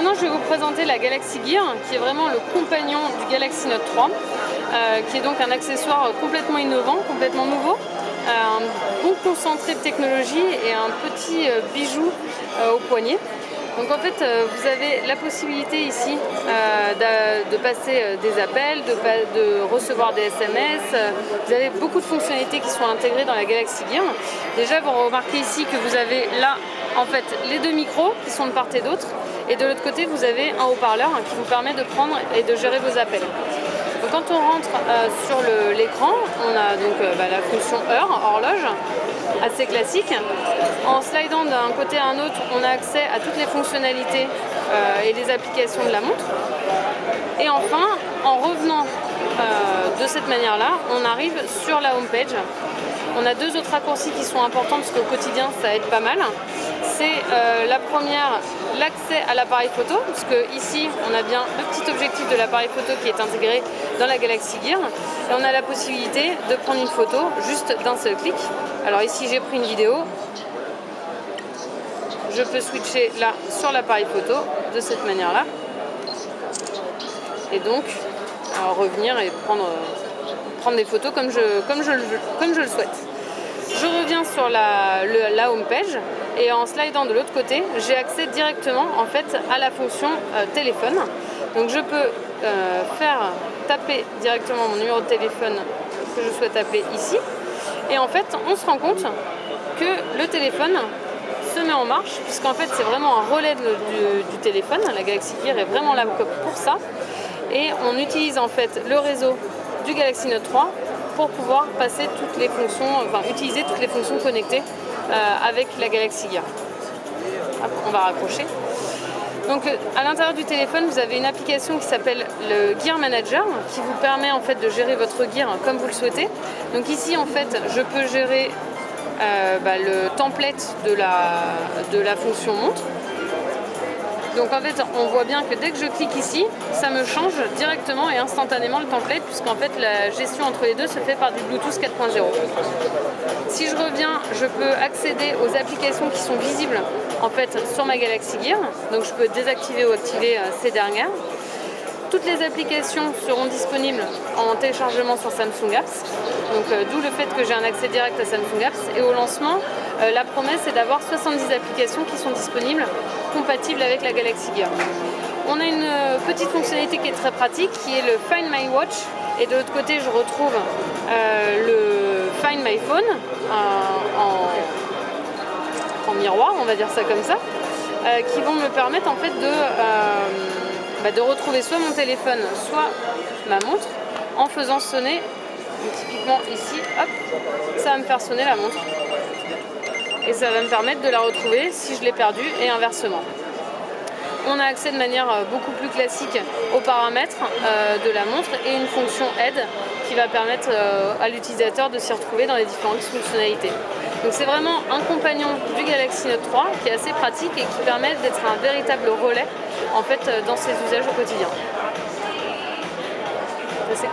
maintenant je vais vous présenter la Galaxy Gear, qui est vraiment le compagnon du Galaxy Note 3, qui est donc un accessoire complètement innovant, complètement nouveau, un bon concentré de technologie et un petit bijou au poignet. Donc en fait, vous avez la possibilité ici de passer des appels, de recevoir des SMS. Vous avez beaucoup de fonctionnalités qui sont intégrées dans la Galaxy Gear. Déjà, vous remarquez ici que vous avez là, en fait, les deux micros qui sont de part et d'autre. Et de l'autre côté, vous avez un haut-parleur qui vous permet de prendre et de gérer vos appels. Donc quand on rentre sur l'écran, on a donc la fonction heure, horloge, assez classique. En slidant d'un côté à un autre, on a accès à toutes les fonctionnalités et les applications de la montre. Et enfin, en revenant de cette manière-là, on arrive sur la home page. On a deux autres raccourcis qui sont importants parce qu'au quotidien, ça aide pas mal. C'est la première, l'accès à l'appareil photo, parce que ici, on a bien le petit objectif de l'appareil photo qui est intégré dans la Galaxy Gear. Et on a la possibilité de prendre une photo juste d'un seul clic. Alors ici, j'ai pris une vidéo. Je peux switcher là sur l'appareil photo de cette manière-là. Et donc, revenir et prendre des photos comme je le souhaite. Je reviens sur la home page et en slidant de l'autre côté, j'ai accès directement en fait à la fonction téléphone. Donc je peux taper directement mon numéro de téléphone que je souhaite appeler ici. Et en fait, on se rend compte que le téléphone se met en marche, puisqu'en fait c'est vraiment un relais du téléphone. La Galaxy Gear est vraiment là pour ça. Et on utilise en fait le réseau du Galaxy Note 3 pour pouvoir passer toutes les fonctions, utiliser toutes les fonctions connectées avec la Galaxy Gear. Hop, on va raccrocher. Donc à l'intérieur du téléphone, vous avez une application qui s'appelle le Gear Manager qui vous permet en fait de gérer votre gear comme vous le souhaitez. Donc ici en fait, je peux gérer le template de la fonction montre. Donc en fait, on voit bien que dès que je clique ici, ça me change directement et instantanément le template, puisqu'en fait la gestion entre les deux se fait par du Bluetooth 4.0. Si je reviens, je peux accéder aux applications qui sont visibles en fait sur ma Galaxy Gear. Donc je peux désactiver ou activer ces dernières. Toutes les applications seront disponibles en téléchargement sur Samsung Apps, donc d'où le fait que j'ai un accès direct à Samsung Apps. Et au lancement, la promesse est d'avoir 70 applications qui sont disponibles, compatibles avec la Galaxy Gear. On a une petite fonctionnalité qui est très pratique, qui est le Find My Watch. Et de l'autre côté, je retrouve le Find My Phone en miroir, on va dire ça comme ça, qui vont me permettre en fait de retrouver soit mon téléphone, soit ma montre, en faisant sonner, donc typiquement ici, hop, ça va me faire sonner la montre. Et ça va me permettre de la retrouver si je l'ai perdue et inversement. On a accès de manière beaucoup plus classique aux paramètres de la montre et une fonction aide qui va permettre à l'utilisateur de s'y retrouver dans les différentes fonctionnalités. Donc c'est vraiment un compagnon du Galaxy Note 3 qui est assez pratique et qui permet d'être un véritable relais en fait, dans ses usages au quotidien.